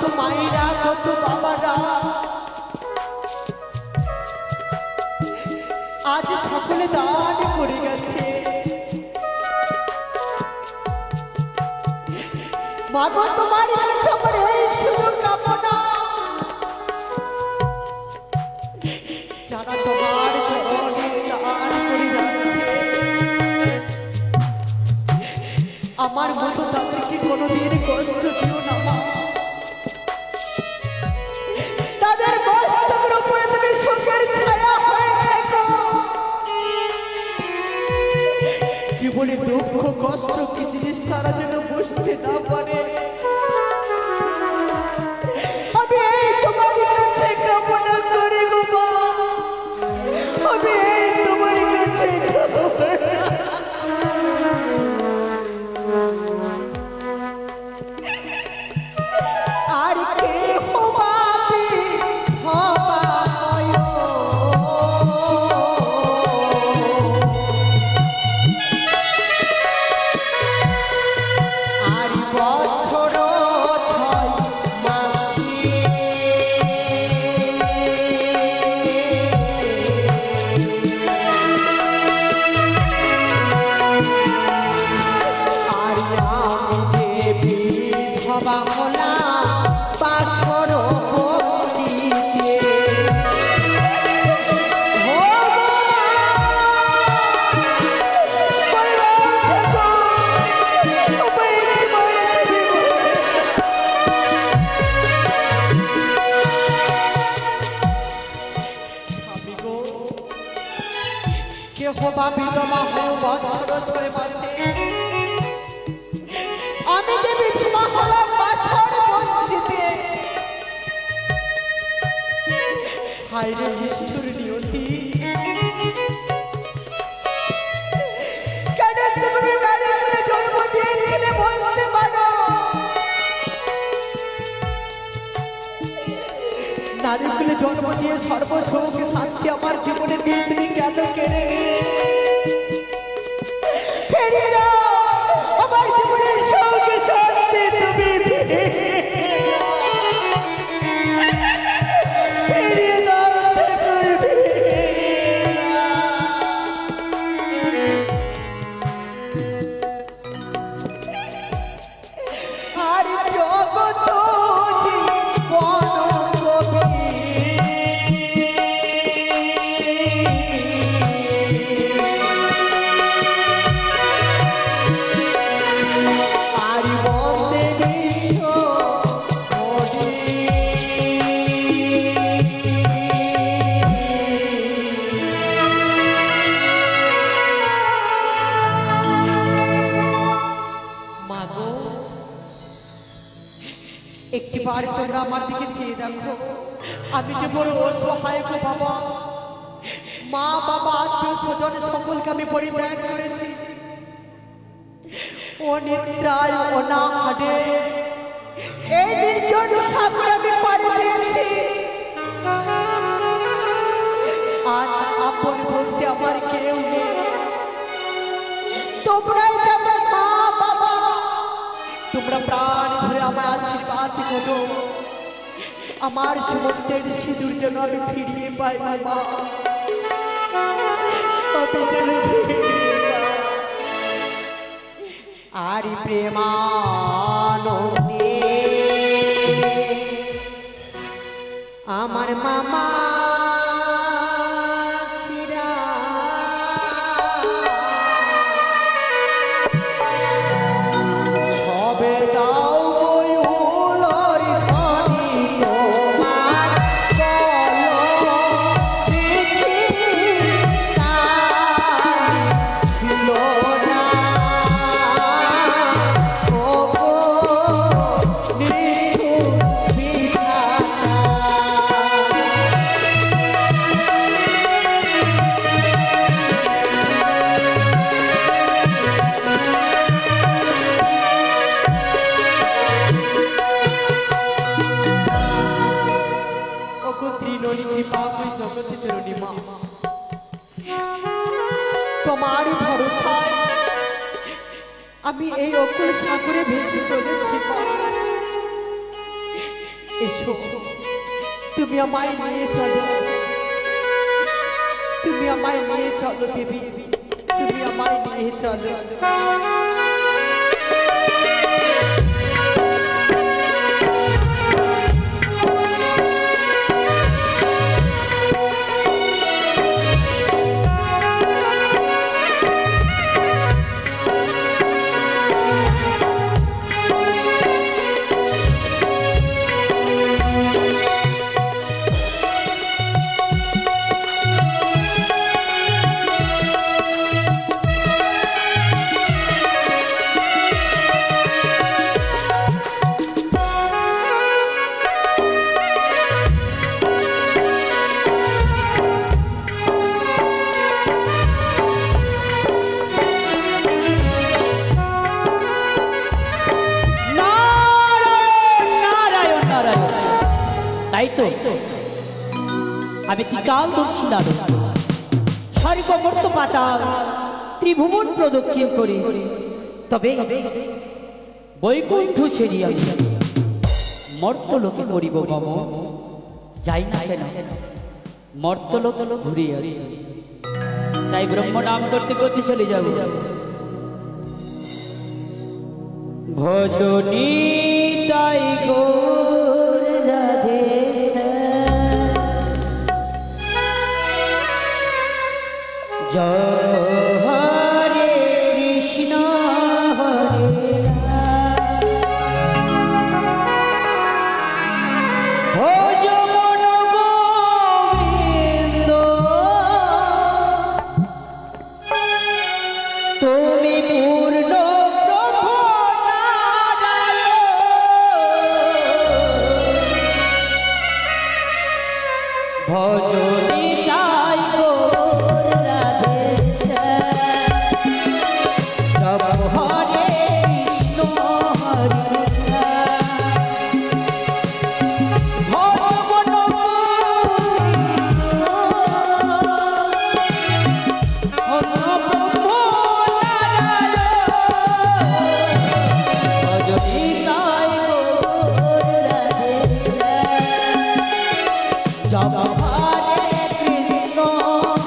কত মায়েরা কত বাবারা আজ সকলে দান করে গেছে। মাগো তোমার কাছে আমার এই শুধু কামনা, যারা তোমার চরণে দান করে যাচ্ছে আমার মতো তাদেরকে কোনোদিন কষ্ট দিও না মা। তাদের কষ্টের উপরে তুমি সুখের ছায়া হয়ে থেকো। জীবনে দুঃখ কষ্ট কি জিনিস তারা যেন বুঝতে না পারে। আমি এই তোমার কাছে কামনা করি গো মা, আমি এই তোমার কাছে আর কে হবাবি হবায় আর বছর ছয় মাসি আর আমি যে বিধবা হলাম বাসর বটিতে। কেহ বা বিধবা হও বছর ছয় মাসে, আমি যে বিধবা হলাম বাসর বঞ্চিতে। হায় রে নিষ্ঠুর নিয়তি, কেন তুমি নারী কুলে জন্ম দিয়েছিলে বলতে পারো? নারী কুলে জন্ম দিয়ে সর্বসুখ শান্তি আমার জীবনে দিয়ে তুমি কেন কেড়ে নিলে? ফিরিয়ে দাও আমার জীবনের সুখ শান্তি, তুমি ফিরিয়ে দাও আর জগত একটিবার তোমরা আমার দিকে চেয়ে দেখো, আমি যে বড় অসহায় গো বাবা। মা বাবা আত্মীয় স্বজন সকলকে আমি পরিত্যাগ করেছি। ও নিদ্রায় অনাহারে এই নির্জন সাগরে আমি পাড়ি দিয়েছি। আজ আপন বলতে আমার কেউ নেই। তোমরাই যেমন মা বাবা, তোমরা প্রাণ ভরে আমায় আশীর্বাদ করো। আমার সুমন্তের সিঁদুর যেন আমি ফিরিয়ে পাই বাবা, আর প্রেমানন্দে আমার মামা তোমার ভরসায় আমি এই অকুল সাগরে ভেসে চলেছি। এসো, তুমি আমায় নিয়ে চলো, তুমি আমায় নিয়ে চলো দেবী, তুমি আমায় নিয়ে চলো। আমি ত্রিকালদর্শী নারদ, স্বর্গ মর্ত্য পাতাল ত্রিভুবন প্রদক্ষিণ করি, তবে বৈকুণ্ঠ সেরি আমি মর্তলোকে করিব গমন। যাই না কেন মর্তলোক ঘুরে আসি, তাই ব্রহ্ম নাম করতে করতে চলে যাব। ভজনী তাই গৌর রাধে জয় হরে কৃষ্ণ হরে ভজ মন গোবিন্দ, তুমি পূর্ণ প্রভু নারায়ণ। ভজনী তাই গৌর রাধে জপ হরে কৃষ্ণ হরে ভজ মন গোবিন্দ, প্রভু নারায়ণ। ভজনী তাই গৌর রাধে জপ হরে কৃষ্ণ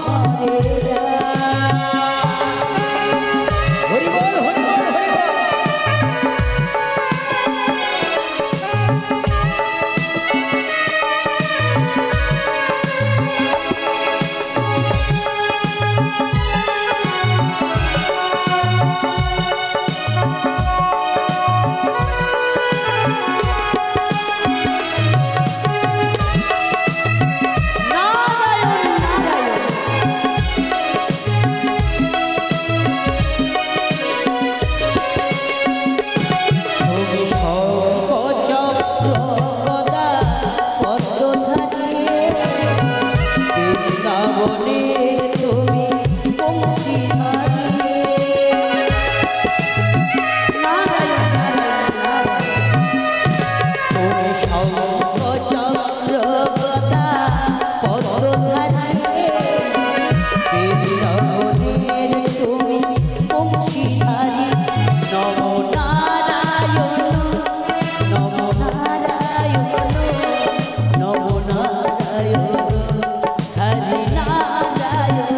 হরে হরি বল হরি বল হরি বল। নারায়ণ নারায়ণ তুমি শঙ্খ চক্র গদা পদ্মধারী, বৃন্দাবনের তুমি বংশীধারী। নারায়ণ নারায়ণ নারায়ণ তুমি শঙ্খ চক্র গদা পদ্মধারী, বৃন্দাবনের তুমি বংশীধারী। নমো নারায়ণ নমো নারায়ণ নমো নারায়ণ হরি নারায়ণ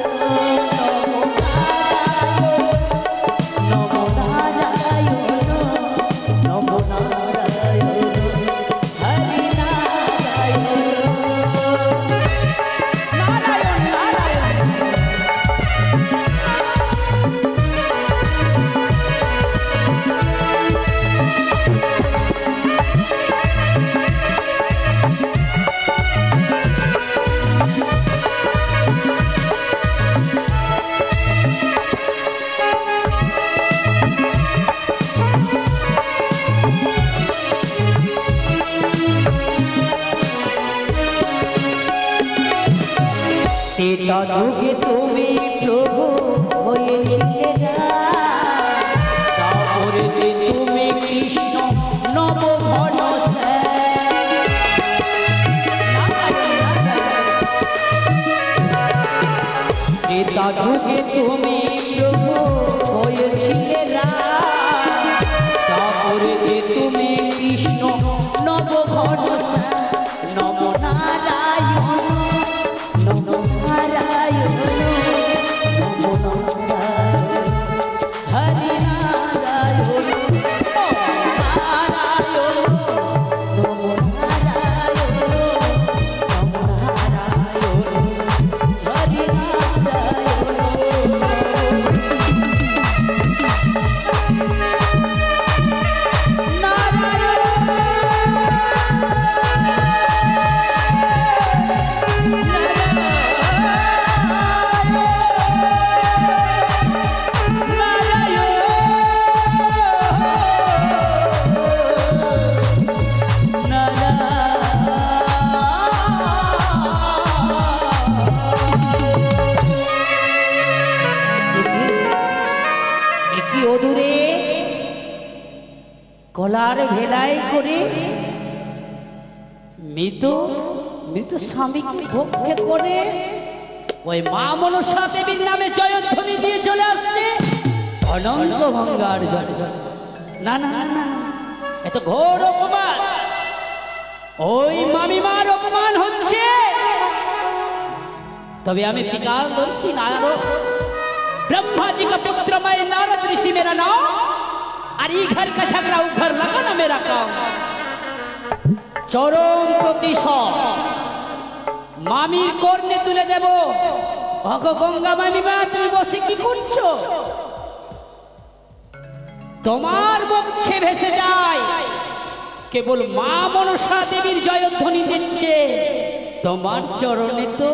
নমো নারায়ণ নমো নারায়ণ হরি নারায়ণ নারায়ণ নারায়ণ। ত্রেতা যুগে তুমি প্রভু হয়েছিলে রাম, তারপরে তুমি কৃষ্ণ নবঘন ত্রেতা যুগে তুমি প্রভু হয়েছিলে রাম, তারপরে তুমি কৃষ্ণ নবঘন গলার ভেলায় করে মৃত মৃত স্বামীকে ভক্ষে করে ওই মা মনসা দেবীর নামে জয়ধ্বনি দিয়ে চলে আসছে অনন্ত গঙ্গার জল। না না না না, এত ঘোর অপমান, ওই মামিমার অপমান হচ্ছে। तभी हमें त्रिकालदर्शी नारद ब्रह्मा जी का पुत्र मैं नारद ऋषि मेरा नाम, और ये घर का झगड़ा वो घर लगा ना मेरा काम। चरम प्रतिशोध मामीर कोर्ने तुले देव। ओगो गंगा मामीमा তুমি বসে কি করছো? তোমার মুখে ভেসে যায় কেবল মা মনসা দেবীর জয়ধ্বনি দিচ্ছে, তোমার চরণে তো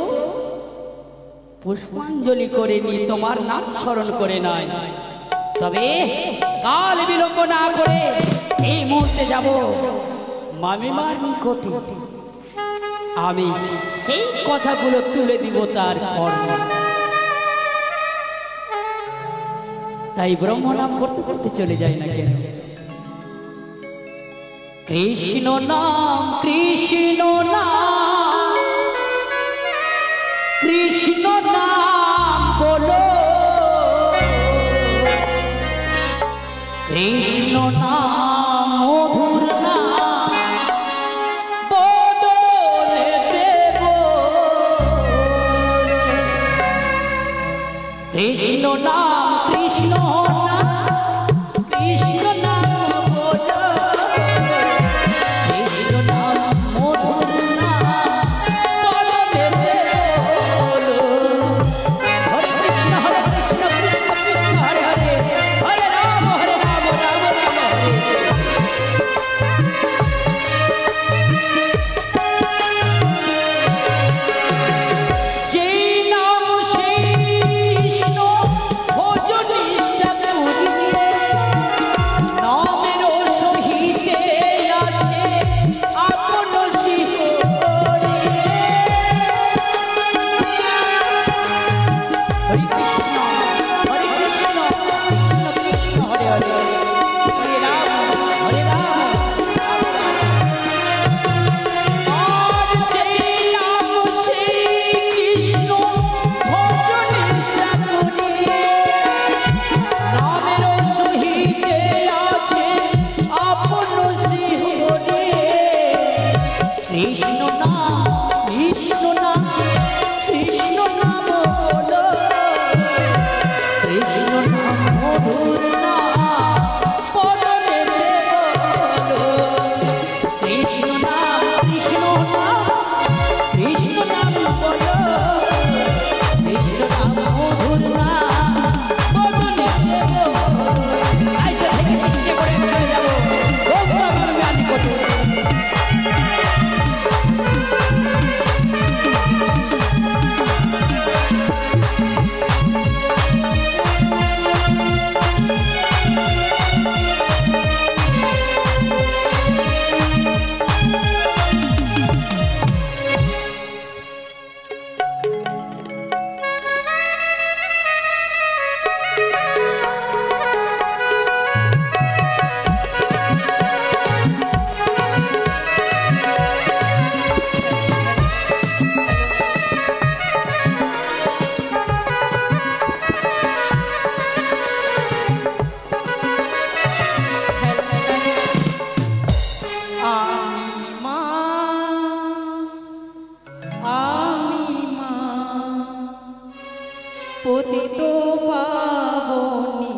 পুষ্পাঞ্জলি করে নি, তোমার নাম স্মরণ করে নাই। তবে কাল বিলম্ব না করে এই মুহূর্তে যাব মামিমার নিকটে, আমি সেই কথাগুলো তুলে দিব তার কর্ম। তাই ব্রহ্ম নাম করতে করতে চলে যায় না কেন? কৃষ্ণ নাম কৃষ্ণ নাম কৃষ্ণ নাম বলো, কৃষ্ণ নাম মধুর নাম বদলে দেব। কৃষ্ণ নাম কৃষ্ণ নাম কৃষ্ণ নাম বলো, কৃষ্ণ নাম মধুর নাম বদলে দেব। হরে কৃষ্ণ কৃষ্ণ কৃষ্ণ হরে হরে, হরে রাম রাম রাম হরে। যেই নাম সেই কৃষ্ণ ভজন নিষ্ঠা করিলে, নামের সহিতে আছে আপন শিহরে। হরে কৃষ্ণ কৃষ্ণ কৃষ্ণ হরে হরে, হরে রাম আর যেই নাম সেই কৃষ্ণ ভজন নিষ্ঠা করিলে, নামের সহিতে আছে আপন শিহরে। কৃষ্ণ নাম কৃষ্ণ নাম কৃষ্ণ নাম বলো, কৃষ্ণ নাম মধুর নাম বদলে দেব। কৃষ্ণ নাম কৃষ্ণ নাম কৃষ্ণ নাম বলো, কৃষ্ণ নাম মধুর নাম বদলে দেব। আইসে থেকে চেষ্টা করে চলে যাব গঙ্গা মামিমার নিকটে। পতিত পাবনী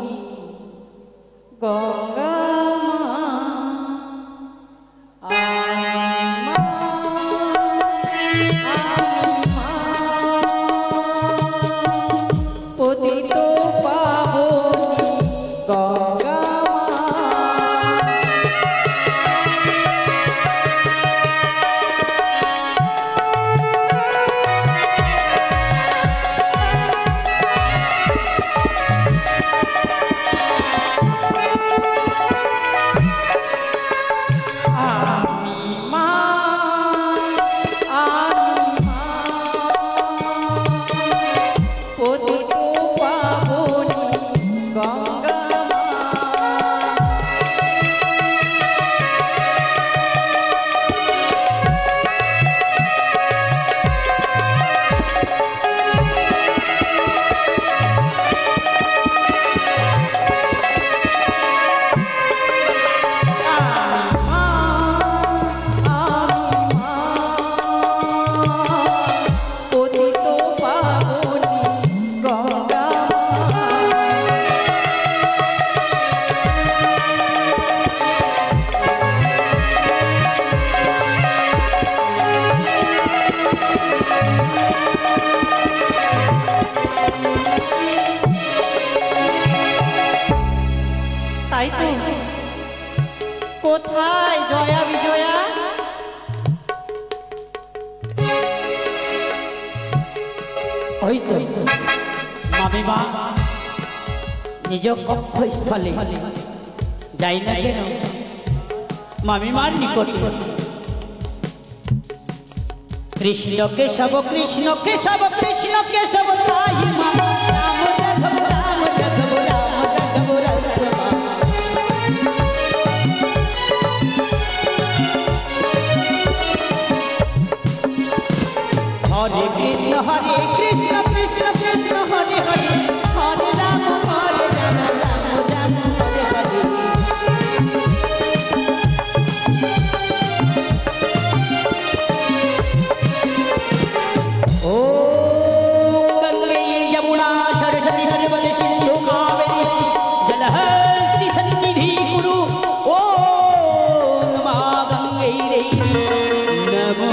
গঙ্গা পতিত পাবনী গঙ্গা ওই তো মামিমা নিজ কক্ষস্থলে যাই না কেন মামিমার নিকটে কৃষ্ণ কেশব কৃষ্ণ কেশব কৃষ্ণ কেশব ত্রাহি মাম রাম রাঘব রাম রাঘব রাম রাঘব রাঘব হরে কৃষ্ণ কৃষ্ণ কৃষ্ণ হরে হরে হরে রাম রাম রাম হরে হরে ओम गंगे यमुना सरस्वती नर्मदे सिंधु कावेरी जलहस्ति सन्निधि कुरु ओम नमः गंगे देवी नमो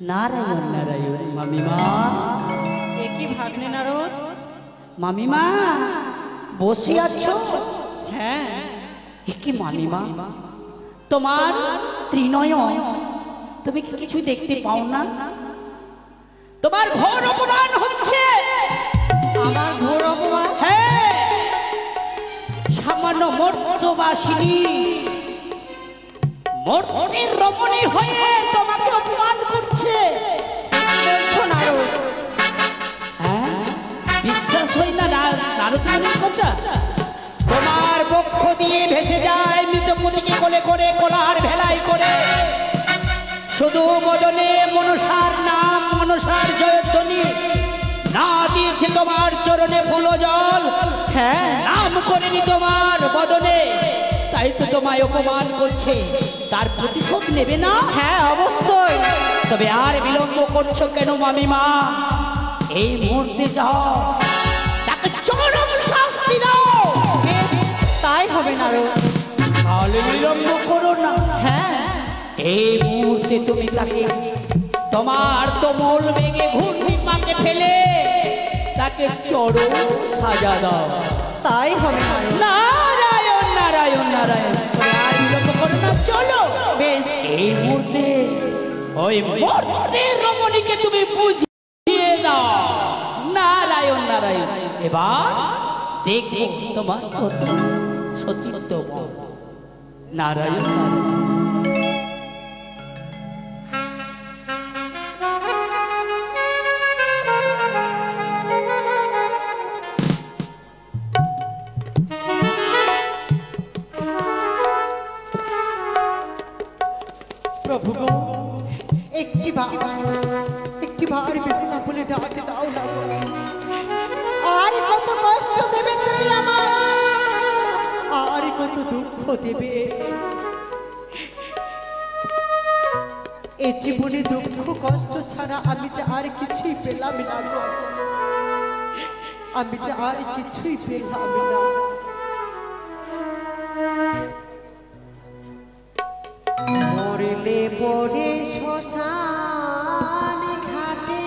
नारायण नारायण मामीमा একই ভাগ্নে নারদ मामीमा বসে আছো হ্যাঁ কি মামিমা তোমার ত্রিনয়ন তুমি কি কিছু দেখতে পাও না তোমার ঘোর অপমান হচ্ছে আমার ঘোর অপমান হ্যাঁ সামান্য মর্তবাসিনী মর্তের রমণী হয়ে তোমাকে অপমান করছে বলছো নারদ হ্যাঁ বিশ্বাস হয় না নারদ মুনির কথা তোমার বক্ষ দিয়ে ভেসে যায় মৃতপতিকে কোলে করে কোলার ভেলাই করে শুধু বদনে মনসার নাম মনসার জয়ধ্বনি না দিয়েছে তোমার চরণে ফুল জল হ্যাঁ নাম করেনি তোমার বদনে তাই তো তোমায় অপমান করছে তার প্রতিশোধ নেবে না হ্যাঁ অবশ্যই তবে আর বিলম্ব করছো কেন মামিমা এই মুহূর্তে যাও তাকে চরম শাস্তি দাও বেশ, তাই হবে নারদ তাহলে বিলম্ব করো না হ্যাঁ এই মুহূর্তে তুমি তাকে তোমার তোমল বেগে ঘূর্ণি পাকে ফেলে তাকে চরম সাজা দাও তাই হবে নারদ নারায়ণ নারায়ণ নারায়ণ আর বিলম্ব করো না চলো বেশ এই মুহূর্তে ওই মর্তের রমণীকে তুমি বুঝিয়ে দাও নারায়ণ নারায়ণ এবার দেখো তোমার কত সত্য নারায়ণ নারায়ণ প্রভু গো একটি বার বেহুলা বলে ডাকে দাও না গো। আর কত কষ্ট দেবে তুমি আমার আর কত দুঃখ দেবে এই জীবনে দুঃখ কষ্ট ছাড়া আমি যে আর কিছুই পেলাম না গো আমি যে আর কিছুই পেলাম না মরলে পরে শ্মশান ঘাটে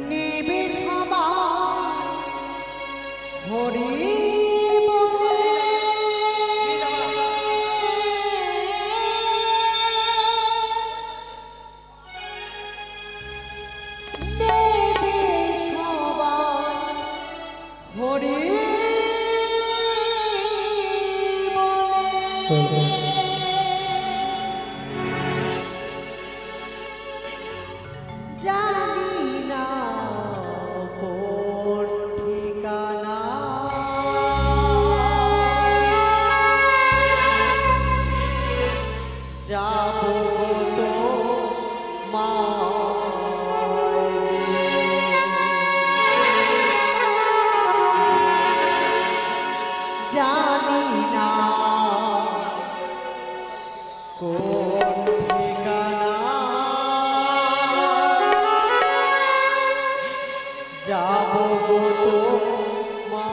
নেবে সবাই হরি বলে জানি না কোন ঠিকানা যাবো তো মা জানি না কোন ঠিকানা যাবো তো মা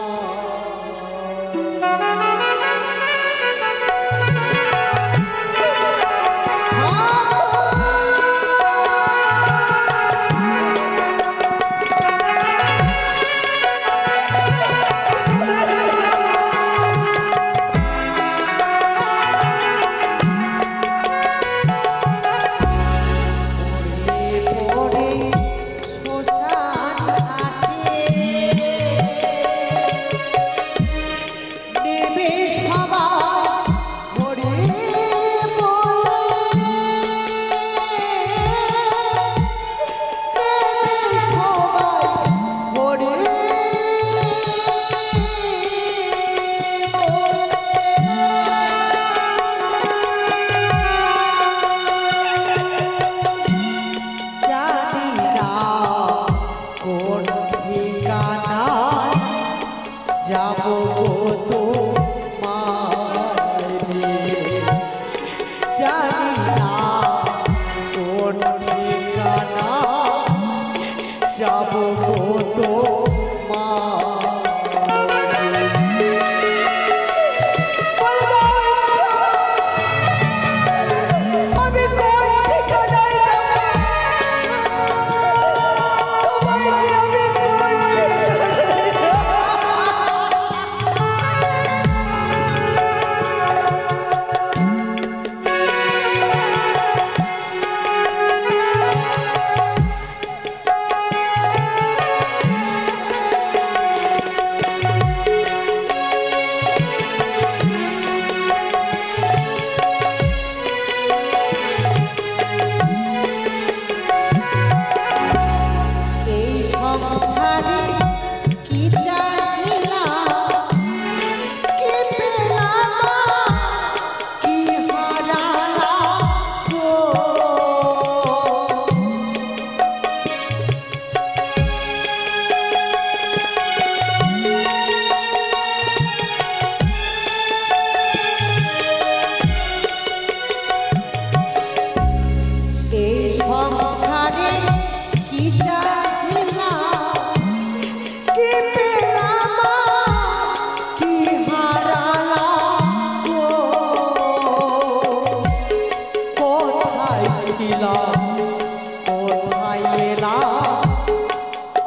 এলাম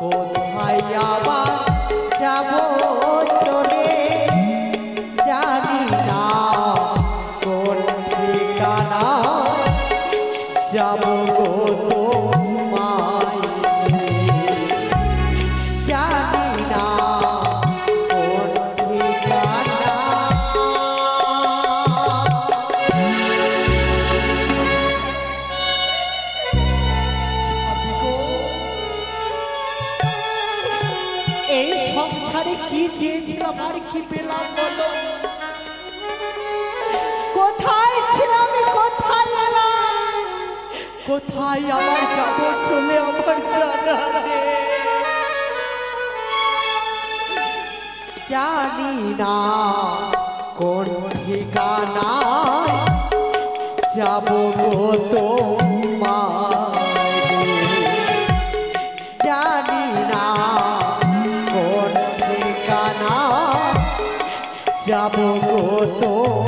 কোথায় আবার যাব চলে জানি না কোন ঠিকানা যাব গো তোমায় জানি না কোন ঠিকানা। এই সংসারে কি চেয়েছিলাম আর কি পেলাম বলো? কোথায় ছিলাম কোথায় এলাম কোথায় আবার যাব চলে আমার জানা নেই। জানি না কোন ঠিকানায় যাব গো তোমায় জানি না কোন ঠিকানা যাব গো তোমায়।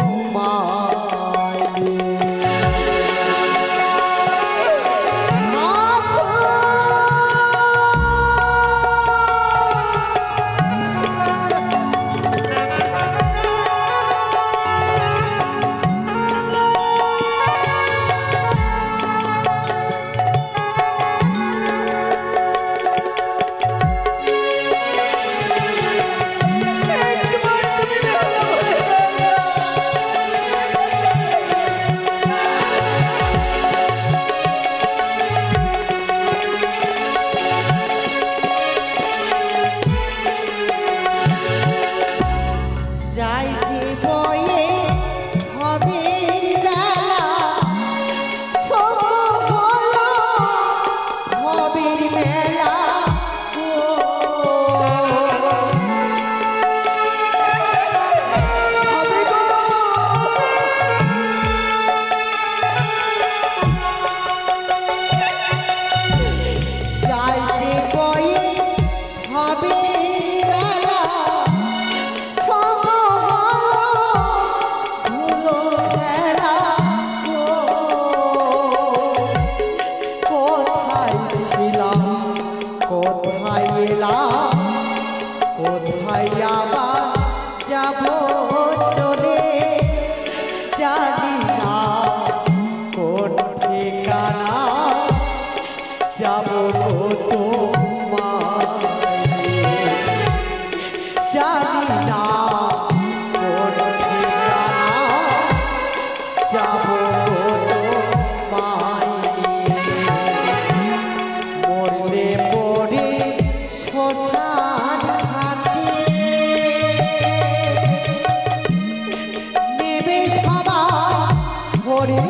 কোথায় আবার যাব চলে জানি না কোন ঠিকানা যাব গো তোমায় জানি না কোন ঠিকানা যাব গো তোমায় মরলে পড়ে শ্মশান ঘাটে নেবে সবাই হরে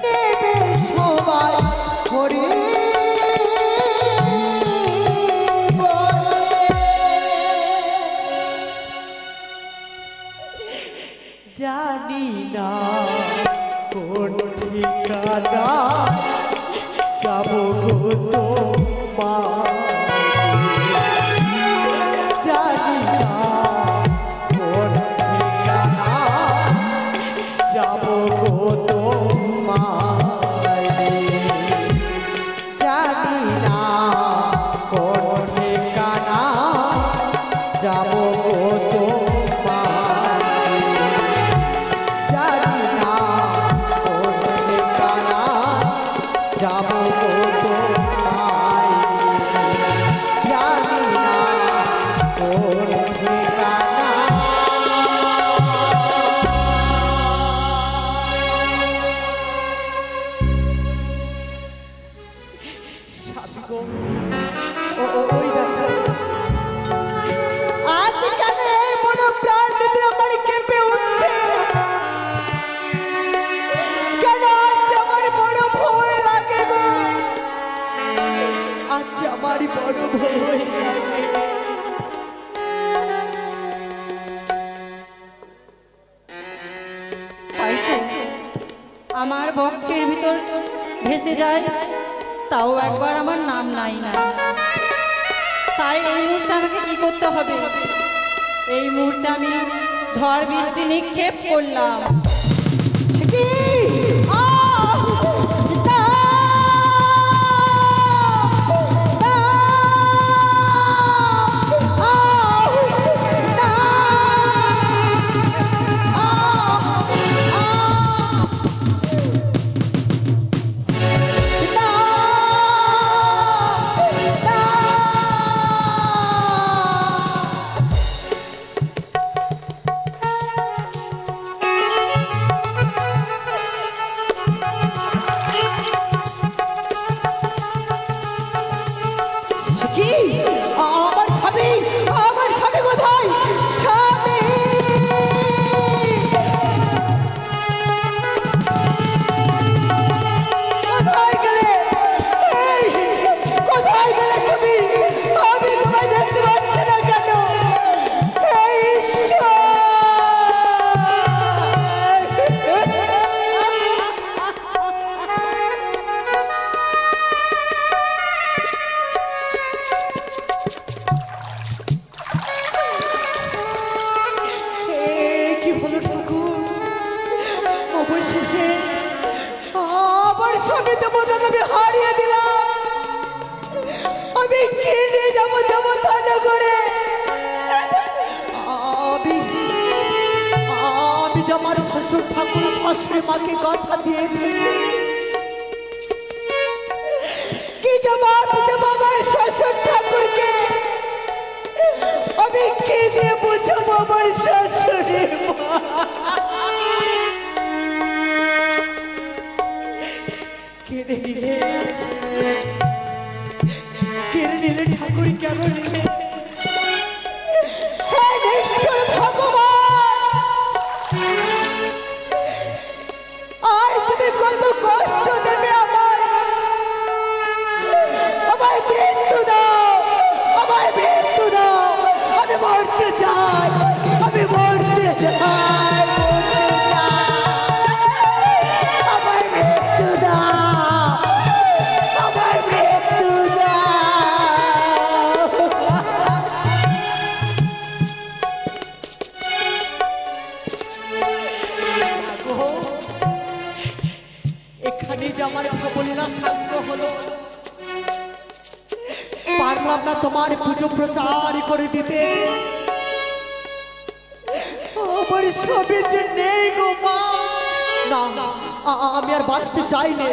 নেবে সবাই হরে জানি না কোন ঠিকানা যাব গো তোমায় জানি না কোন ঠিকানা যাব গো তোমায় জানি না কোন ঠিকানা যাব গো তোমায় জানি না কোন ঠিকানা যাব গো তোমায় জানি না কোন ঠিকানা। স্বামী গো, ওই দেখো আজ কেন এই মনো প্রাণ দিতে আমার কেঁপে উঠছে কেন আজ আমার বড় ভয় লাগে গো আজ আমার বড় ভয় লাগে। তাই তো আমার বক্ষের ভিতর ভেসে যায়, তাও একবার আমার নাম নাই না। তাই এই মুহূর্তে আমাকে কি করতে হবে? এই মুহূর্তে আমি ঝড় বৃষ্টি নিক্ষেপ করলাম। কি অবশেষে আমার স্বামী দেবতাকে আমি হারিয়ে দিলাম। আমি কি নিয়ে যাবো দেবতা করে? আমি যে আমার শ্বশুর ঠাকুর শাশুড়ি মাকে কথা দিয়ে এসেছি, কি জবাব দেবো আমার শ্বশুর ঠাকুরকে? আমি কি দিয়ে বুঝাবো আমার শাশুড়ি মা? কেড়ে নিলে ঠাকুর, কেন নিলে? আর তুমি কত কষ্ট দেবে আমায়? আমায় মৃত্যু দাও, আমায় মৃত্যু দাও। আমি মরতে চাই, আমি মরতে চাই, আমায় মৃত্যু দাও, আমায় মৃত্যু দাও। এখানে যে আমার খবরটা শান্ত হলো, পারলাম না তোমার পুজো প্রচার করে দিতে। আমার সবে যে নেই গো মা। না, আমি আর বাঁচতে চাই না,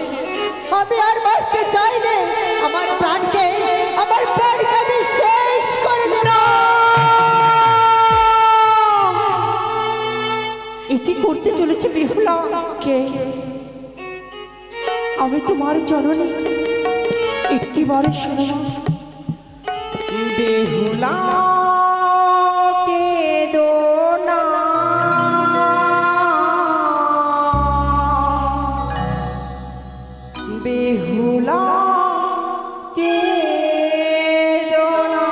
আমি আর বাঁচতে চাই না। আমার প্রাণকে আমি শেষ করে দেব। এ কি করতে চলেছে বিহুলা? কে? আমি তোমার জননী, একটিবারে শুনে নাও। বেহুলা কেঁদো না, বেহুলা কেঁদো না,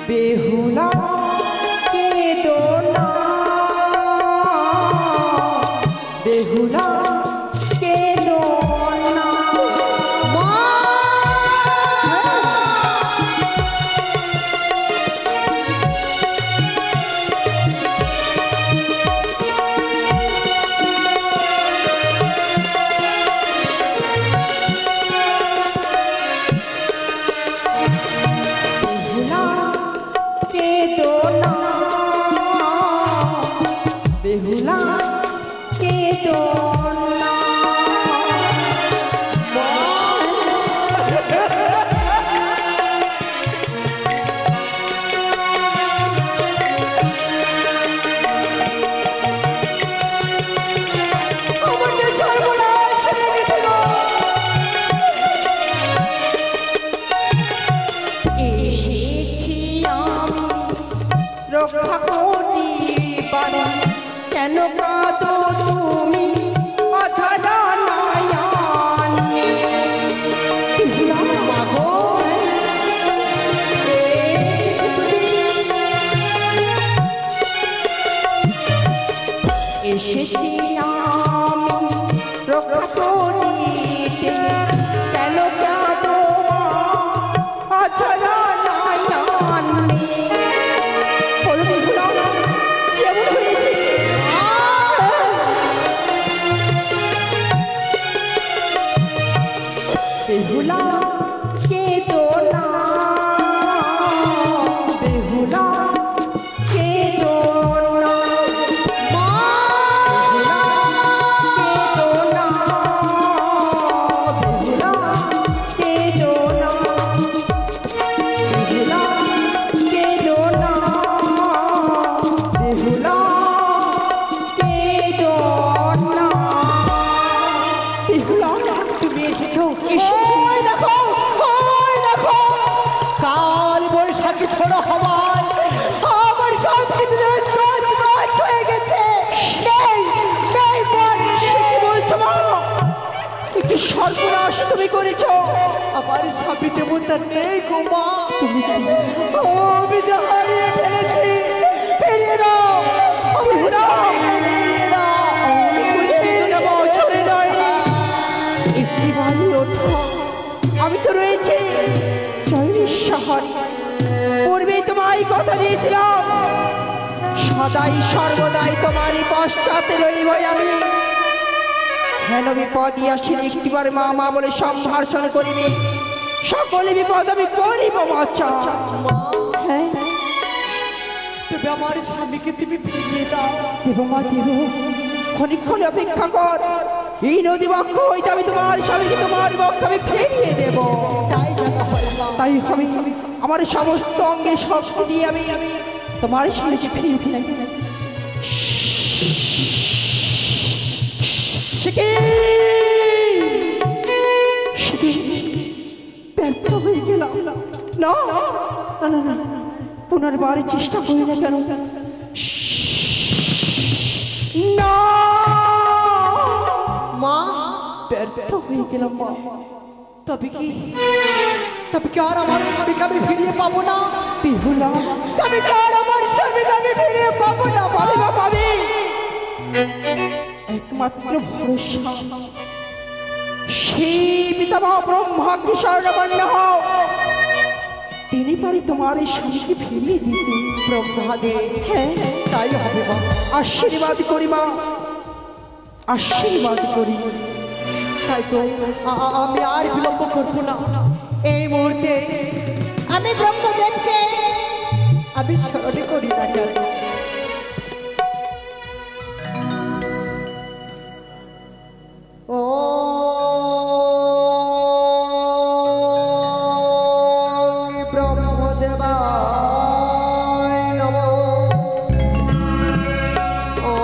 বেহুলা কেঁদো না, বেহুলা কেঁদো না। বেহুলা কেঁদো না, বেহুলা কেঁদো না। আমাদের সর্বনাশ হয়ে গেছে গো। এসেছি আমি রক্ষা করিবারে, কেন কাঁদো তুমি অঝরা নয়নে? বেহুলা মাগো, এসেছি আমি রক্ষা করিতে, কেন কাঁদো অঝরা নয়নে? বলো বেহুলা, কেমন হয়েছে? বেহুলা কেঁদো না, বেহুলা কেঁদো না, বেহুলা কেঁদো না, বেহুলা কেঁদো না, বেহুলা কেঁদো না, বেহুলা কেঁদো না। বেহুলা, তুমি এসেছো? ওই দেখো, ওই দেখো, কাল বৈশাখী ছোড়ো হওয়ায় আমার সব কিছু তছনছ হয়ে গেছে। নেই, নেই বল। সে কি বলছো মা? এ কি সর্বনাশ তুমি করেছো? আমার স্বামী দেবতা নেই গো মা। আমি যে হারিয়ে ফেলেছি, ফিরিয়ে দাও, ফিরিয়ে দাও, ফিরিয়ে দাও। চলে যায়নি, একটি বাড়ি ওঠো, আমি তো রয়েছি জয়ের শহরে। পূর্বেই তোমায় কথা দিয়েছিলাম, সদাই সর্বদাই তোমারই পশ্চাতে রইব আমি। হেন বিপদই আসিলে একটিবার মা মা বলে সম্ভাষণ করিবে, সকলে বিপদ আমি করিব বাচ্চা। হ্যাঁ তবে আমার স্বামীকে তুমি ফিরিয়ে দাও। দেব মা দেব, ক্ষণিক্ষণ অপেক্ষা কর। এই নদী বক্ষ হইতে আমি তোমার স্বামীকে তোমার বক্ষ আমি ফিরিয়ে দেব। তাই যেন হয় মা। তাই আমি আমার সমস্ত অঙ্গে শক্তি দিয়ে আমি তোমার স্বামীকে ফিরিয়ে দিই। ব্যর্থ হয়ে গেলাম। না না না না, পুনর্বার চেষ্টা করি না কেন? না মা ব্যর্থ হয়ে গেলাম মা। তবে কি আর আমার স্বামীকে আমি ফিরিয়ে পাবো না? বিহুলা, তবে কি আর আমার স্বামীকে আমি ফিরিয়ে পাবো না? পাবে বা পাবে, একমাত্র ভরসা সেই পিতামহ ব্রহ্মাকে স্বর্ণপন্ন হও, তিনি পারি তোমার এই স্বামীকে ফিরিয়ে দিতে। ব্রহ্মাদেব, হ্যাঁ তাই হবে মা। আশীর্বাদ করি মা, আশীর্বাদ করি। তাই তো আমি আর বিলম্ব করবো না। এই মুহূর্তে আমি ব্রহ্মদেবকে আমি স্মরণ করি না কেন? ও ব্রহ্মদেবায় নমঃ। ও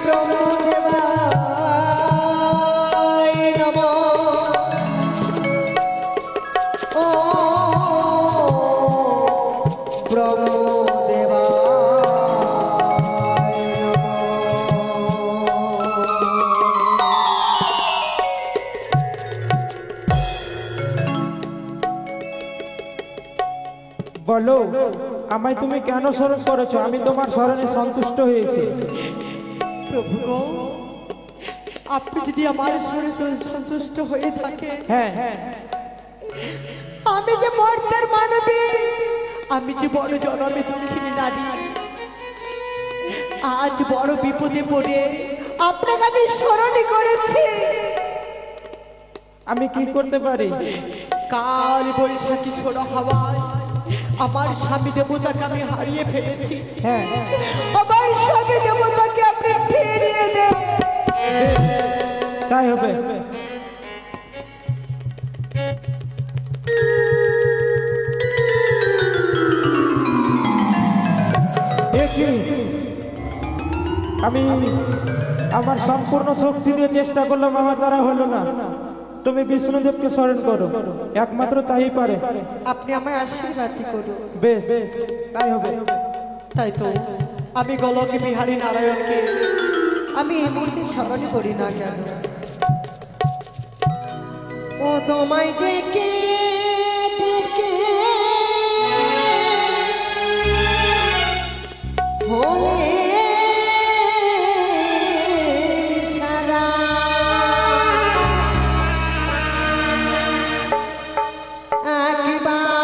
ব্রহ্মদেবায় নমঃ। ও বলো, আমায় তুমি কেন স্মরণ করেছো? আমি তোমার স্মরণে সন্তুষ্ট হয়েছি। প্রভু গো, আপনি যদি আমার স্মরণে সন্তুষ্ট হয়ে থাকে, হ্যাঁ হ্যাঁ, আমি যে মর্তের মানবী, আমি যে বড় জনমে দুঃখিনী নারী, আজ বড় বিপদে পড়ে আপনাকে আমি স্মরণই করেছি। আমি কি করতে পারি? কাল বৈশাখী ছোড়া হাওয়ায় আমার স্বামী দেবতাকে আমি হারিয়ে ফেলেছি। হ্যাঁ, আমার স্বামী দেবতাকে আপনি ফিরিয়ে দেন। তাই হবে। আমি আমার সম্পূর্ণ শক্তি দিয়ে চেষ্টা করলাম, আমার দ্বারা হলো না। তুমি বিষ্ণুদেবকে স্মরণ করো, একমাত্র তাই পারে। আপনি আমায় আশীর্বাদ করুন। বেশ, তাই হবে। তাই তো আমি গোলক বিহারী নারায়ণকে আমি এই মুহূর্তে স্মরণ করি না কেন? ও তোমায় ডেকে ডেকে হলে সারা, একবার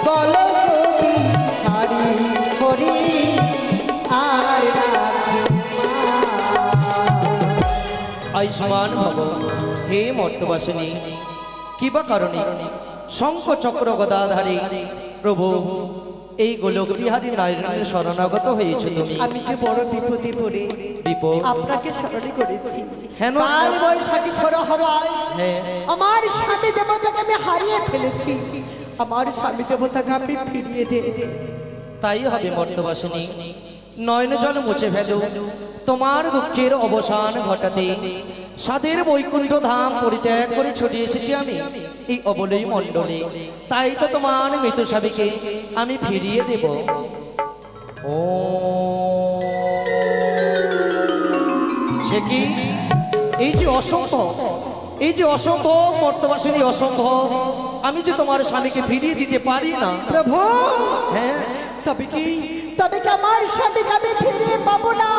বলো কবি হারি করি আর রাখো আয়ুষ্মান ভব। হে মর্তবাসিনী, কিবা কারণে শঙ্খ চক্র গদাধারী প্রভু এই গোলক বিহারী নারায়ণের শরণাগত হয়েছে তুমি? আমি যে বড় বিপদে পড়ে বিপদ? আপনাকে স্মরণ করেছি। হেন? কাল বৈশাখী ঝড় হওয়ায় হ্যাঁ। আমার স্বামী দেবতাকে আমি হারিয়ে ফেলেছি। আমার স্বামী দেবতাকে আপনি ফিরিয়ে দে। তাই হবে মর্তবাসিনী, নয়ন জল মুছে ফেলো। তোমার দুঃখের অবসান ঘটাতে সাদের বৈকুণ্ঠ ধাম পরিত্যাগ করে ছুটে এসেছি আমি এই অবলই মণ্ডলে। তাই তো তোমার মৃত স্বামীকে আমি ফিরিয়ে দেব। ও সে কি? এই যে অসম্ভব, এই যে অসম্ভব মর্তবাসিনী, অসম্ভব। আমি যে তোমার স্বামীকে ফিরিয়ে দিতে পারি না। প্রভু, হ্যাঁ, তবে কি আমার স্বামীকে আমি ফিরিয়ে পাবো না?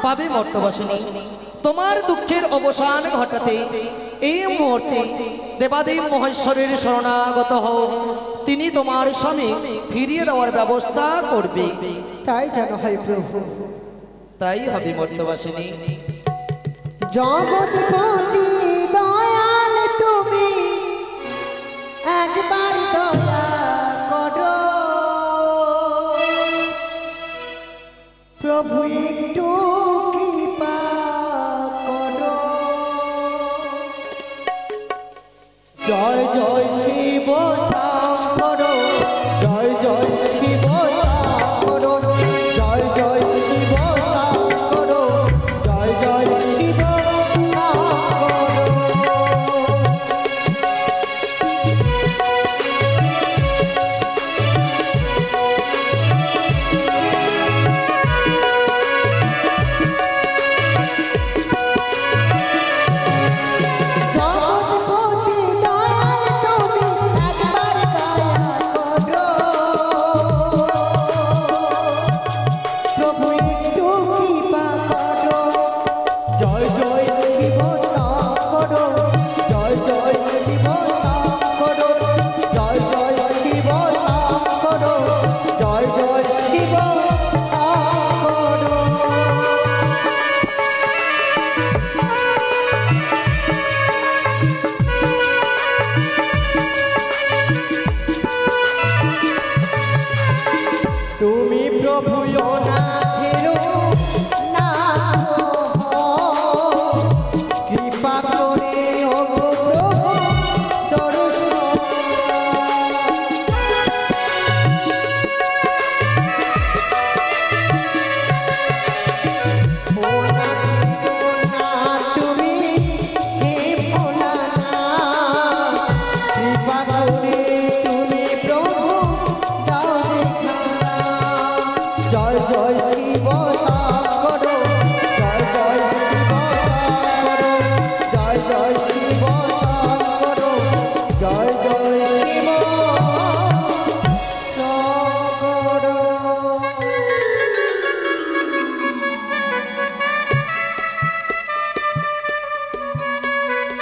পাবে মর্তবাসিনী। তোমার দুঃখের অবসান ঘটাতে এই মুহূর্তে দেবাদেব মহেশ্বরের শরণাগত হও। তিনি তোমার স্বামী ফিরিয়ে দেওয়ার ব্যবস্থা করবে। তাই যেন হয় প্রভু। তাই হবে মর্তবাসিনী। জগৎপতি দয়াল তুমি একবার দয়া করো প্রভু, একটু কৃপা করো। জয় জয় শিব শঙ্কর, জয় জয় শিব শঙ্কর, জয় জয় শিব শঙ্কর, জয় জয় শিব শঙ্কর। জগৎপতি দয়াল তুমি একবার দয়া করো প্রভু, একটু কৃপা করো। জয় জয় শিব শঙ্কর, জয় জয় শিব শঙ্কর, জয় জয় শিব শঙ্কর, জয় জয় শিব শঙ্কর। তুমি প্রভু অনাথেরও নাথ হও, কৃপা করে ওগো প্রভু দর্শন। ভোলানাথেরও নাথ তুমি, হে ভোলানাথ, কৃপা করে তুমি প্রভু দাও দেখা। জয় জয় শিব শঙ্কর, জয় জয় শিব শঙ্কর, জয় জয় শিব শঙ্কর, জয় জয় শিব শঙ্কর।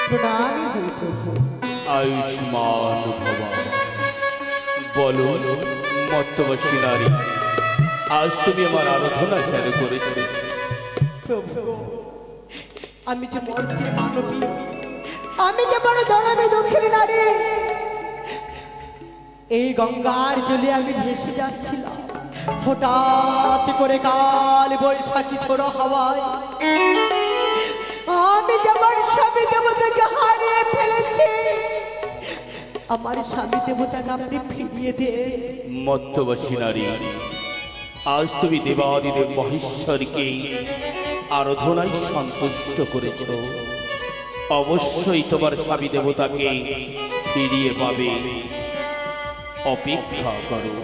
প্রণামী হই প্রভু। আয়ুষ্মান ভবা। বলো মত্তবাসী নারী, আজ তুমি আমার আরাধনা কেন করেছো? প্রভু, আমি যে মর্তে মানবী, আমি যে বড় জনমী দুঃখী নারী। এই গঙ্গার জলে আমি ভেসে যাচ্ছিলাম, হঠাৎ করে কাল বৈশাখী ঝড়ো হাওয়ায় আমি যে আমার স্বামী দেবতাকে হারিয়ে ফেলেছি। আমার স্বামী দেবতাকে আপনি ফিরিয়ে দে। মত্তবাসী নারী, আজ তুমি দেবাদিদেব মহেশ্বরকে আরাধনায় সন্তুষ্ট করেছ। অবশ্যই তোমার স্বামী দেবতাকে ফিরিয়ে পাবে, অপেক্ষা করো।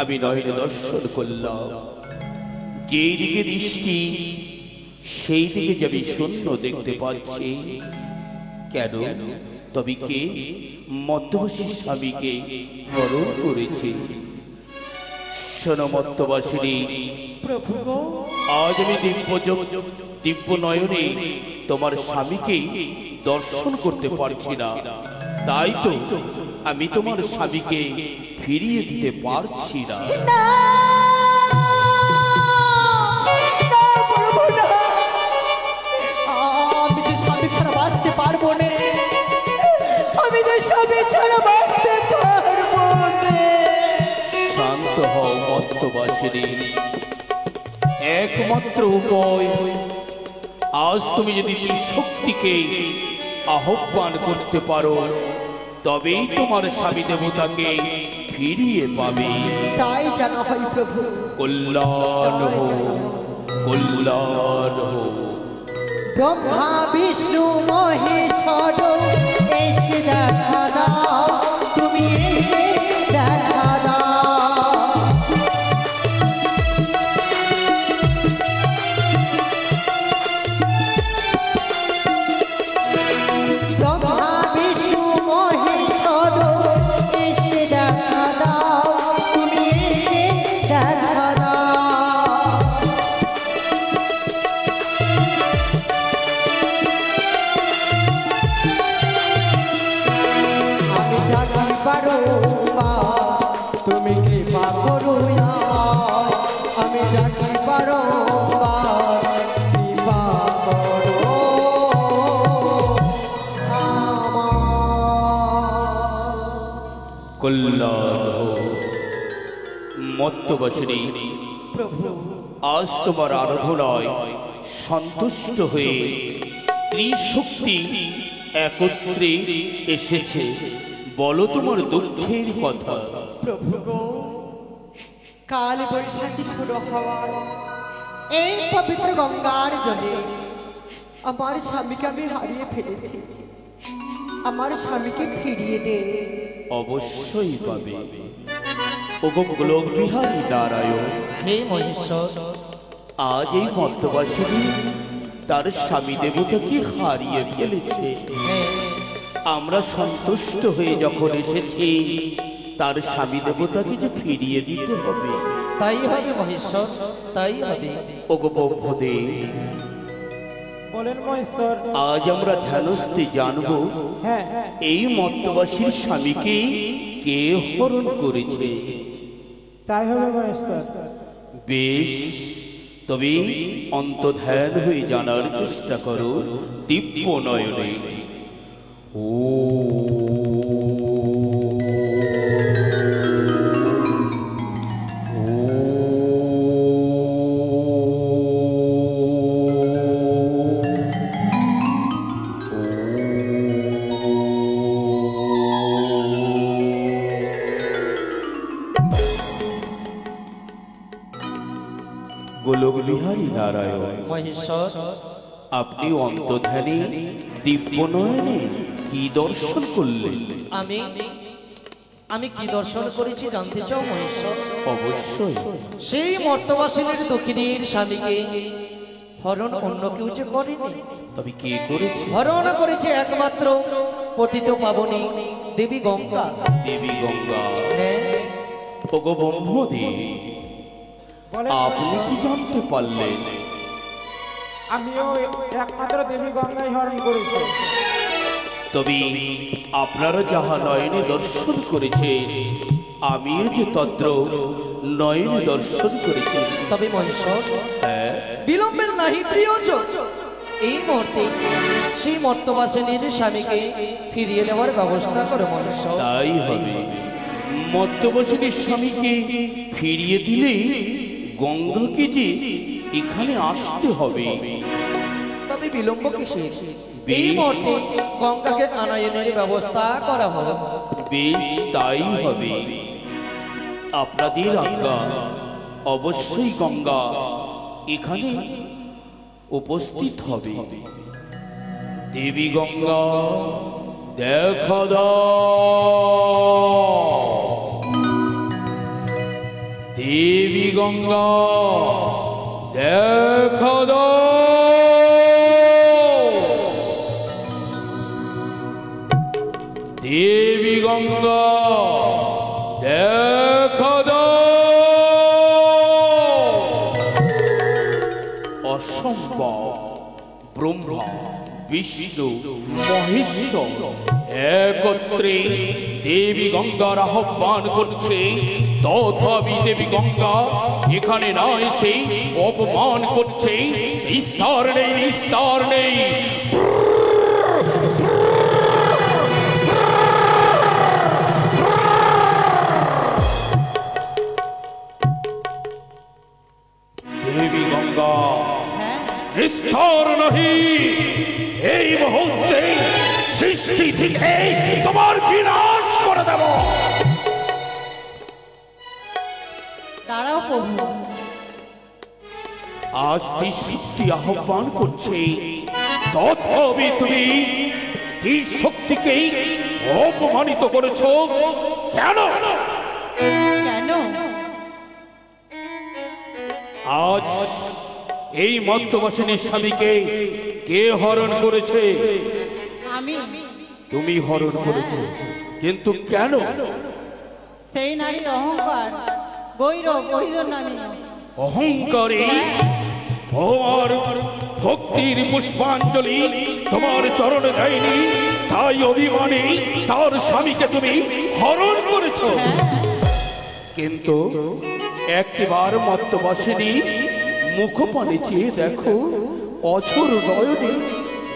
আমি নয়নে দর্শন করলাম যেই দিকে দৃষ্টি সেই দিকে যে আমি শূন্য দেখতে পাচ্ছি। কেন? তবে কে মধ্যবর্ষী স্বামীকে হরণ করেছে? শোনো মধ্যবাসিনী, প্রভু গো, আজ আমি দিব্য নয়নে তোমার স্বামীকে দর্শন করতে পারছি না, তাই তো আমি তোমার স্বামীকে ফিরিয়ে দিতে পারছি না। না, প্রভু না, আমি যে স্বামী ছাড়া বাঁচতে পারবো না, আমি যে স্বামী ছাড়া বাঁচতে পারবো না। শান্ত হও মধ্যবাসিনী, একমাত্র উপায়, আজ তুমি যদি শক্তিকে আহ্বান করতে পারো তবেই তোমার স্বামী দেবতাকে ফিরিয়ে পাবে। তাই জানা হয় প্রভু। কল্যাণ হোক, কল্যাণ হোক। ব্রহ্মা বিষ্ণু মহেশ্বর এসে দেখা দাও, তুমি এসে দেখা দাও। ব্রহ্মা বিষ্ণু মহেশ্বর এসে দেখা দাও, তুমি এসে দেখা দাও। আমি ডাকি পারো মা, তুমি কৃপা করো আমায়। আমি ডাকি পারো মা, কৃপা করো আমায়। কল্যাণ হোক মত্তবাসিনী, প্রভু আজ তোমার আরাধনায় সন্তুষ্ট হয়ে ত্রিশক্তি একত্রে এসেছে। বলো তোমার দুঃখের কথা। প্রভু গো, কাল বৈশাখী ঝোড়ো হাওয়ায় এই পবিত্র গঙ্গার জলে আমার স্বামীকে আমি হারিয়ে ফেলেছি। আমার স্বামীকে ফিরিয়ে দে। অবশ্যই পাবে। ওগো গোলক বিহারী নারায়ণ, হে মহেশ্বর, আজ এই মধ্যবাসিনী তার স্বামী দেবতাকে হারিয়ে ফেলেছে। আমরা সন্তুষ্ট হয়ে যখন এসেছি, তার স্বামী দেবতাকে যে ফিরিয়ে দিতে হবে। তাই হবে মহেশ্বর, তাই হবে। ওগো ব্রহ্মদেব, বলেন মহেশ্বর। আজ আমরা ধ্যানস্থে জানবো হ্যাঁ, এই মত্তবাসীর স্বামীকে কে হরণ করেছে। তাই হবে মহেশ্বর। বেশ, তবে অন্তর্ধ্যান হয়ে জানার চেষ্টা করো দিব্য নয়নে। ও গোলক বিহারী নারায়ণ, মহেশ্বর, আপনি অন্তর্ধ্যানে দিব্য নয়নে কি দর্শন করলেন? আমি কি দর্শন করেছি জানতে চাও মহেশ্বর? অবশ্যই। সেই মর্তবাসিনীর দক্ষিণীর স্বামীকে হরণ অন্য কেউ যে করেনি। তবে কে করেছে? হরণ করেছে একমাত্র পতিত পাবনী দেবী গঙ্গা। দেবী গঙ্গা। হ্যাঁ, ওগো ব্রহ্মদেব, বলেন আপনি কি জানতে পারলেন? আমিও একমাত্র দেবী গঙ্গায় হরণ করেছি। তবে আপনারা যাহা নয়নে দর্শন করেছে, আমিও যে তত্র নয়নে দর্শন করেছি। তবে মহেশ্বর, হ্যাঁ, বিলম্বের নাহি প্রিয়জন, এই মুহূর্তে সেই মর্তবাসিনীর স্বামীকে ফিরিয়ে নেওয়ার ব্যবস্থা করে মহেশ্বর। তাই হবে। মধ্যবাসিনীর স্বামীকে ফিরিয়ে দিলে গঙ্গাকে যে এখানে আসতে হবে। তবে বিলম্ব কিসের? এই মুহূর্তে গঙ্গাকে আনায়নের ব্যবস্থা করা হবে। বেশ, তাই হবে। আপনাদের আজ্ঞা, অবশ্যই গঙ্গা এখানে উপস্থিত হবে। দেবী গঙ্গা, দেখা দাও। দেবী গঙ্গা, অসম্ভব। ব্রহ্মা বিষ্ণু মহেশ্বর একত্রে দেবী গঙ্গার আহ্বান করছে, তথাপি দেবী গঙ্গা এখানে না এসে অপমান করছে। নিস্তার নেই, নিস্তার নেই। দেবী গঙ্গা নিস্তার নহি, এই মুহূর্তে সৃষ্টি থেকে তোমার বিনাশ করে দেব। দাঁড়াও প্রভু, আজ সৃষ্টি আহ্বান করছে, তথাপি তুমি এই শক্তিকে অপমানিত করেছ কেন? কেন? আজ এই মধ্যবাসিনীর স্বামীকে কে হরণ করেছে? আমি। তুমি হরণ করেছ, কিন্তু কেন? সেই নারীর অহংকার, গৈরব, ওই জন্য আমি। অহংকারী তোমার ভক্তির পুষ্পাঞ্জলি তোমার চরণে দেয়নি, তাই অভিমানী তার স্বামীকে তুমি হরণ করেছ। কিন্তু একটিবার মত্তবাসিনী মুখপানে চেয়ে দেখো, অঝোর নয়নে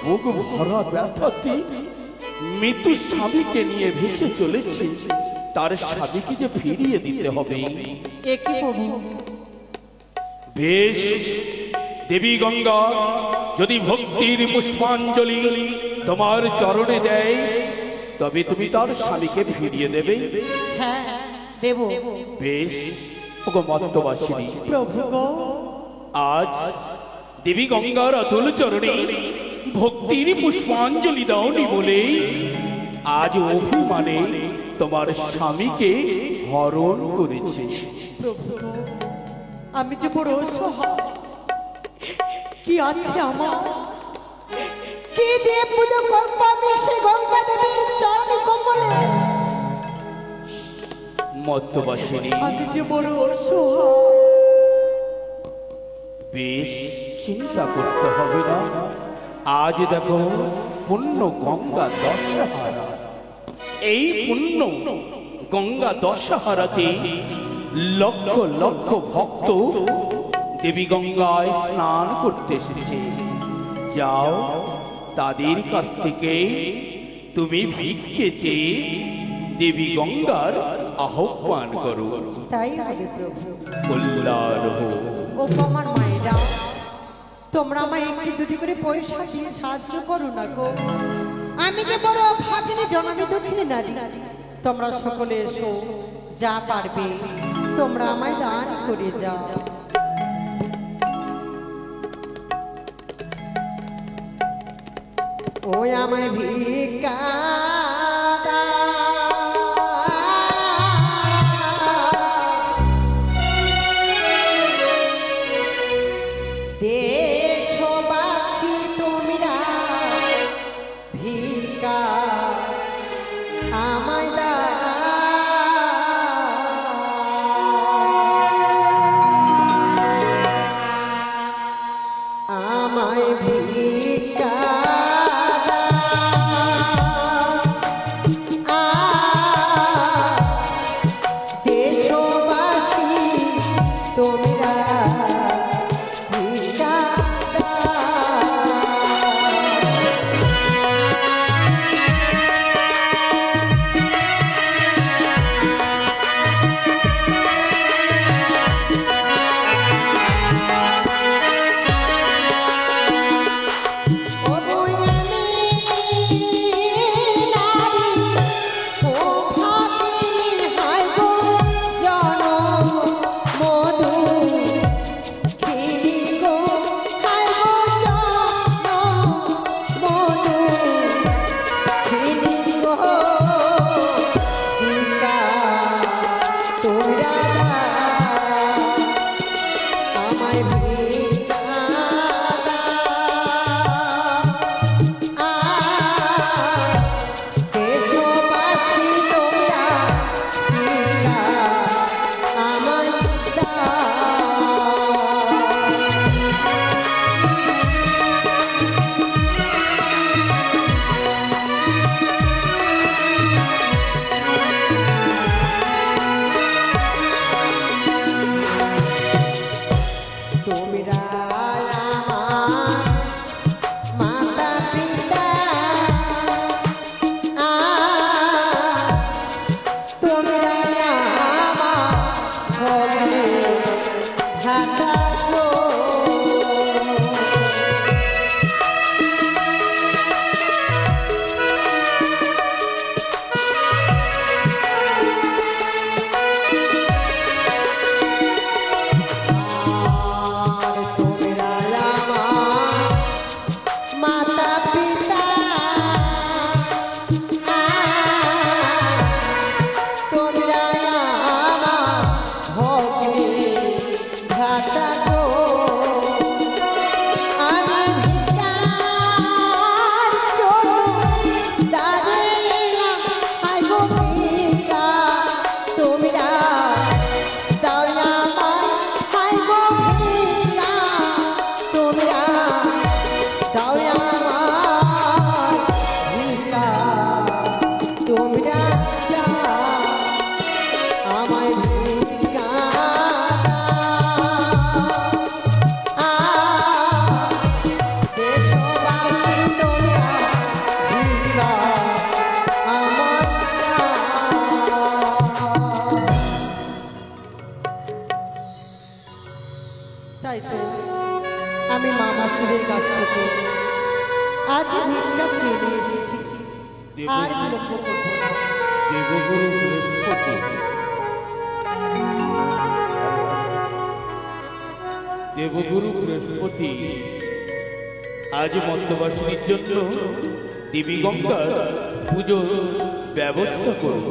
বুক ভরা ব্যথাতে মৃত্যু স্বামীকে নিয়ে ভেসে চলেছে। তার স্বামীকে যে ফিরিয়ে দিতে হবে। একই প্রভু। বেশ, দেবী গঙ্গা যদি ভক্তির পুষ্পাঞ্জলি তোমার চরণে দেয়, তবে তুমি তার স্বামীকে ফিরিয়ে দেবে। হ্যাঁ, দেব। বেশ, ওগো মত্তবাসিনী, প্রভু গো, আজ দেবী গঙ্গার অতুল চরণে ভক্তির পুষ্পাঞ্জলি দাওনি বলে আজ অভিমানে তোমার স্বামীকে হরণ করেছে। প্রভু গো, আমি যে বড় অসহায়, কি আছে আমার, কি দিয়ে পুজো করবো আমি সেই গঙ্গা দেবীর চরণে কমলে? মত্তবাসিনী, আমি যে বড় অসহায়। বেশ, চিন্তা করতে হবে না। আজ দেখো পুণ্য গঙ্গা দশহারা, এই পুণ্য গঙ্গা দশহারাতে লক্ষ লক্ষ ভক্ত দেবী গঙ্গায় স্নান করতে এসেছে। যাও, তাদের কাছ থেকে তুমি ভিক্ষে চেয়ে দেবী গঙ্গার আহ্বান করো। তাই হবে প্রভু। কল্যাণ হোক। ও আমার মায়েরা, তোমরা আমার একটি দুটি করে পয়সা দিয়ে সাহায্য করো না গো। আমি যে বড় ভাগিনী জনমে দুঃখিনী নারী। তোমরা সকলে এসো, যা পারবে তোমরা আমায় দান করে যাও। ওই আমায় ভিক্ষা দেশবাসী তোমরা ভিক্ষা আমায় আমায় ভিক্ষা তোমরা আমার মাতা পিতা তোমরা আমার ভ্রাতা গো। মাতা পিতা তোমরা আমার ভগ্নী ভ্রাতা গো। আমি ভিকার দাঁড়িলাম আই গো ভিকা তোমরা দাও আমার আই গো ভিকা তোমরা দাও আমার ভিকা তোমরা আমায় ভিকা দেশবাসী তোমরা ভিকা আমার তাই তো আমি মামা শিবের কাছ থেকে আজ ভিক্ষা চেয়ে এসেছি। আর বিলম্ব করবো না। দেবগুরু বৃহস্পতি দেবগুরু বৃহস্পতি আজ মর্তবাসীর জন্য দেবী গঙ্গার পুজোর ব্যবস্থা করব।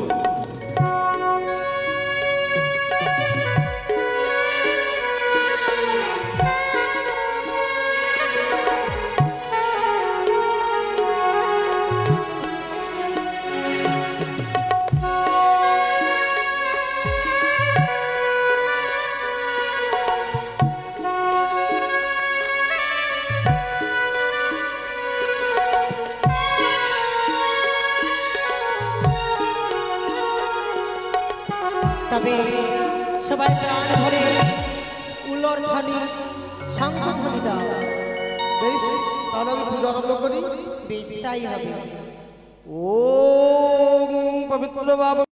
তবে সবাই প্রাণ ভরে উলর ধ্বনি শঙ্খ ধ্বনি দাও। বেশ, তাহলে আমি পূজা আরম্ভ করি। বেশ তাই হবে। ওম পবিত্র বাবা